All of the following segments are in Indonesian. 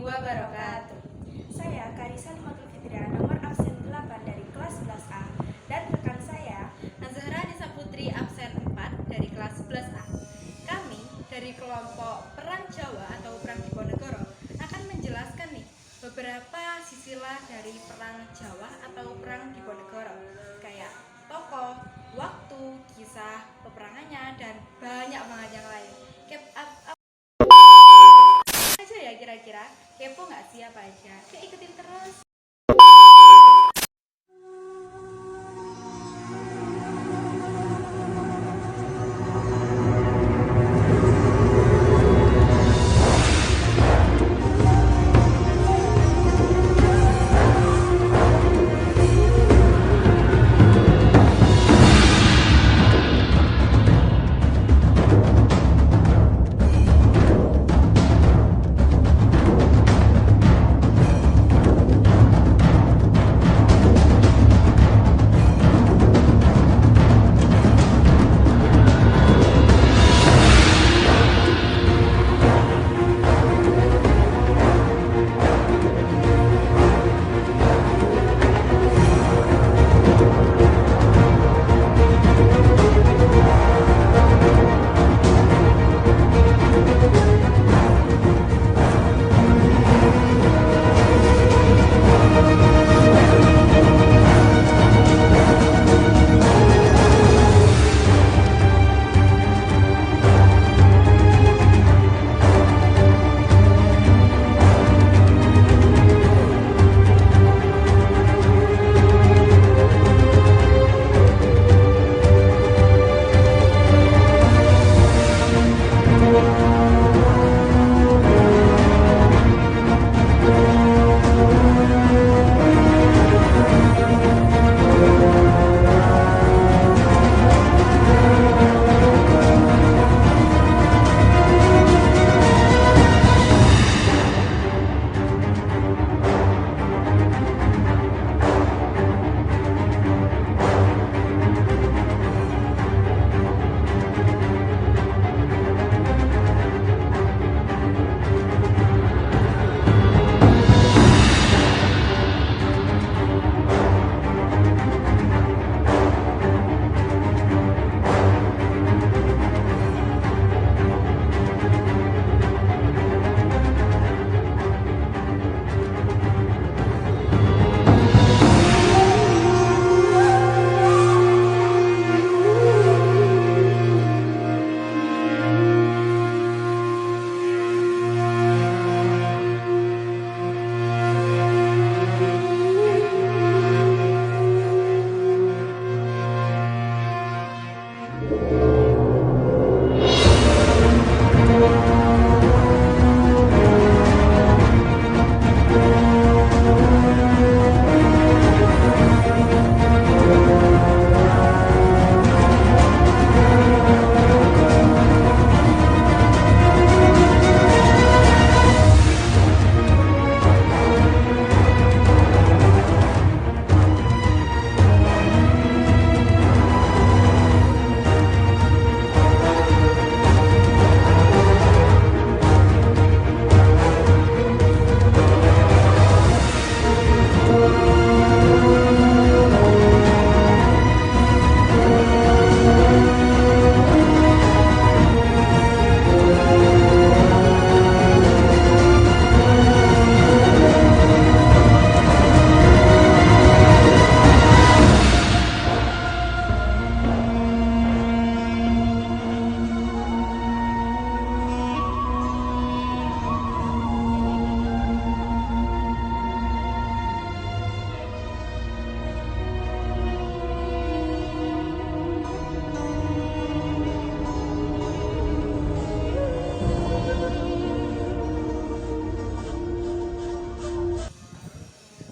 wabarakatuh. Saya Karisa Limatul Fitria, nomor absen 8 dari kelas 11A, dan rekan saya Nazahra Nisa Putri absen 4 dari kelas 11A. Kami dari kelompok Perang Jawa atau Perang Diponegoro akan menjelaskan nih beberapa sisilah dari Perang Jawa atau Perang Diponegoro, kayak tokoh, waktu, kisah peperangannya, dan banyak banget yang lain. Apa aja ya kira-kira? Kepo nggak sih apa aja? Yuk ikutin terus.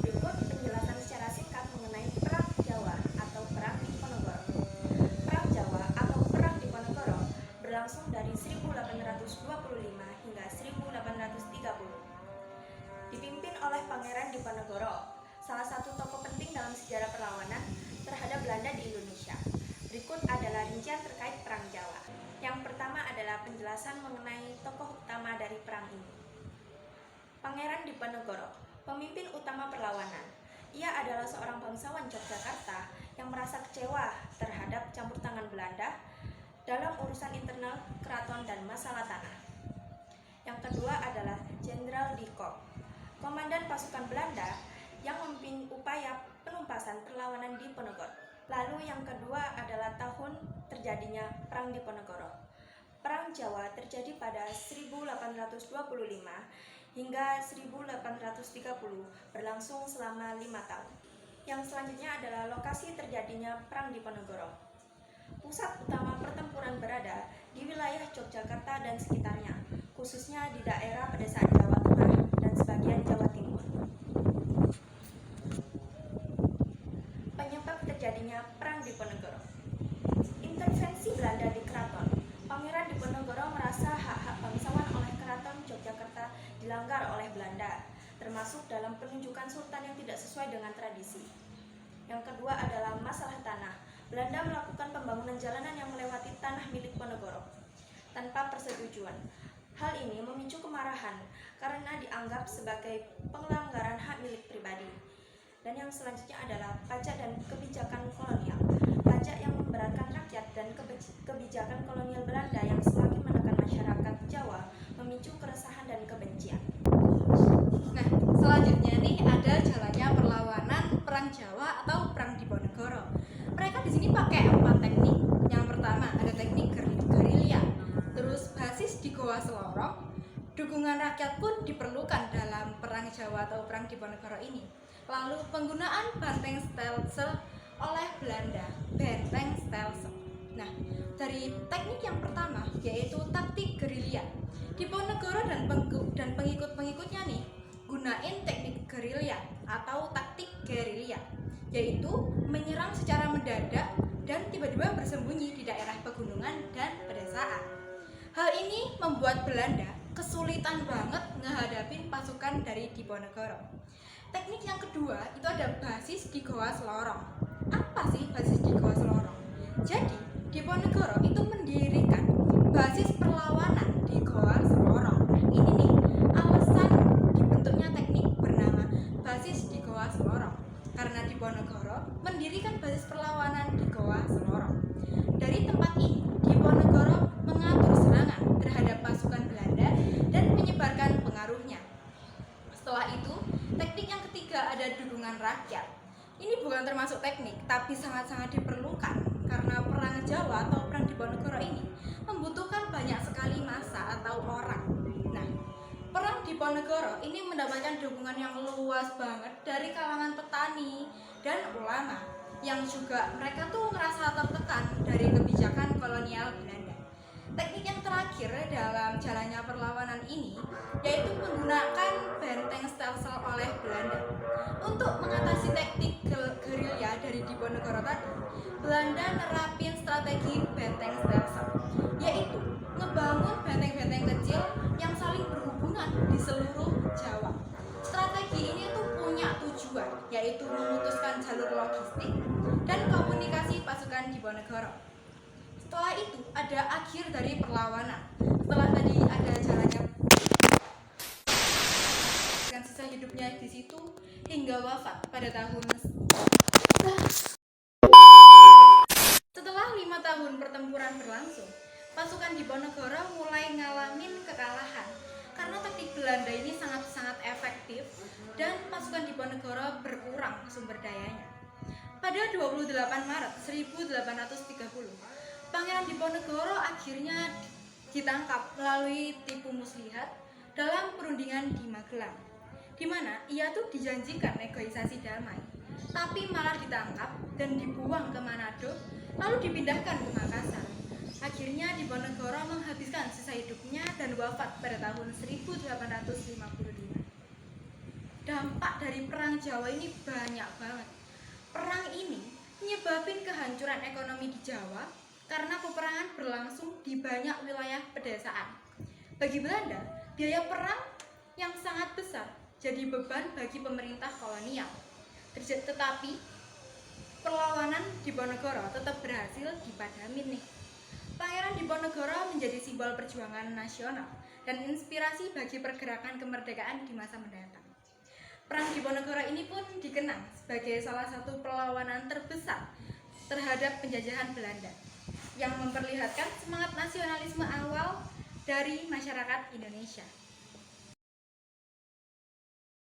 berikut penjelasan secara singkat mengenai Perang Jawa atau Perang Diponegoro. Perang Jawa atau Perang Diponegoro berlangsung dari 1825 hingga 1830. Dipimpin oleh Pangeran Diponegoro, salah satu tokoh penting dalam sejarah perlawanan terhadap Belanda di Indonesia. Berikut adalah rincian terkait Perang Jawa. Yang pertama adalah penjelasan mengenai tokoh utama dari perang ini. Pangeran Diponegoro, pemimpin utama perlawanan. Ia adalah seorang bangsawan Yogyakarta yang merasa kecewa terhadap campur tangan Belanda dalam urusan internal keraton dan masalah tanah. Yang kedua adalah Jenderal de Kock, komandan pasukan Belanda yang memimpin upaya penumpasan perlawanan Diponegoro. Lalu yang kedua adalah tahun terjadinya Perang Diponegoro. Perang Jawa terjadi pada 1825 hingga 1830, berlangsung selama 5 tahun. Yang selanjutnya adalah lokasi terjadinya Perang Diponegoro. Pusat utama pertempuran berada di wilayah Yogyakarta dan sekitarnya, khususnya di daerah pedesaan Jawa Tengah dan sebagian Jawa Timur. Penyebab terjadinya Perang Diponegoro. Intervensi Belanda di keraton. Pangeran Diponegoro merasa hak-hak bangsawan oleh keraton Yogyakarta dilanggar oleh Belanda, termasuk dalam penunjukan sultan yang tidak sesuai dengan tradisi. Yang kedua adalah masalah tanah. Belanda melakukan pembangunan jalanan yang melewati tanah milik Ponegoro tanpa persetujuan. Hal ini memicu kemarahan karena dianggap sebagai pelanggaran hak milik pribadi. Dan yang selanjutnya adalah pajak dan kebijakan kolonial. Pajak yang memberatkan rakyat dan kebijakan kolonial Belanda yang semakin menekan masyarakat Jawa memicu keresahan dan kebencian. Nah, selanjutnya nih ada jalannya perlawanan Perang Jawa atau Perang Diponegoro. Mereka di sini pakai 4 teknik. Yang pertama ada teknik gerilya, terus basis di Goa Selorong. Dukungan rakyat pun diperlukan dalam Perang Jawa atau Perang Diponegoro ini. Lalu penggunaan benteng stelsel oleh Belanda, benteng stelsel. Nah, dari teknik yang pertama yaitu taktik gerilya. Diponegoro dan pengikut-pengikutnya nih gunain teknik gerilya atau taktik gerilya, yaitu menyerang secara mendadak dan tiba-tiba bersembunyi di daerah pegunungan dan pedesaan. Hal ini membuat Belanda kesulitan banget menghadapi pasukan dari Diponegoro. Teknik yang kedua itu ada basis di Goa Selorong. Apa sih basis di Goa Selorong? Jadi, Diponegoro itu mendirikan basis perlawanan di Goa Selorong. Nah, ini nih alasan dibentuknya teknik bernama basis di Goa Selorong. Karena Diponegoro mendirikan basis perlawanan di Goa Selorong. Dari tempat ini, Diponegoro mengatur serangan terhadap pasukan Belanda dan menyebarkan pengaruhnya. Setelah itu, teknik yang ketiga ada dukungan rakyat. Ini bukan termasuk teknik, tapi sangat-sangat diperlukan karena Perang Jawa atau Perang Diponegoro ini membutuhkan banyak sekali massa atau orang. Nah, Perang Diponegoro ini mendapatkan dukungan yang luas banget dari kalangan petani dan ulama yang juga mereka tuh merasa tertekan dari kebijakan kolonial Belanda. Teknik yang terakhir dalam jalannya perlawanan ini yaitu menggunakan benteng stelsel oleh Belanda. Untuk mengatasi teknik gerilya dari Diponegoro tadi, Belanda nerapin strategi benteng stelsel, yaitu ngebangun benteng-benteng kecil yang saling berhubungan di seluruh Jawa. Strategi ini tuh punya tujuan, yaitu memutuskan jalur logistik dan komunikasi pasukan Diponegoro. Setelah itu ada akhir dari perlawanan. Setelah tadi ada jalannya dengan sisa hidupnya di situ hingga wafat pada tahun. Setelah 5 tahun pertempuran berlangsung, pasukan Diponegoro mulai ngalamin kekalahan karena taktik Belanda ini sangat-sangat efektif dan pasukan Diponegoro berkurang sumber dayanya. Pada 28 Maret 1830, Pangeran Diponegoro akhirnya ditangkap melalui tipu muslihat dalam perundingan di Magelang, di mana ia tuh dijanjikan negosiasi damai, tapi malah ditangkap dan dibuang ke Manado, lalu dipindahkan ke Makassar. Akhirnya Diponegoro menghabiskan sisa hidupnya dan wafat pada tahun 1855. Dampak dari Perang Jawa ini banyak banget. Perang ini menyebabkan kehancuran ekonomi di Jawa karena peperangan berlangsung di banyak wilayah pedesaan. Bagi Belanda, biaya perang yang sangat besar jadi beban bagi pemerintah kolonial. Tetapi perlawanan Diponegoro tetap berhasil dipadamin nih. Pangeran Diponegoro menjadi simbol perjuangan nasional dan inspirasi bagi pergerakan kemerdekaan di masa mendatang. Perang Diponegoro ini pun dikenang sebagai salah satu perlawanan terbesar terhadap penjajahan Belanda yang memperlihatkan semangat nasionalisme awal dari masyarakat Indonesia.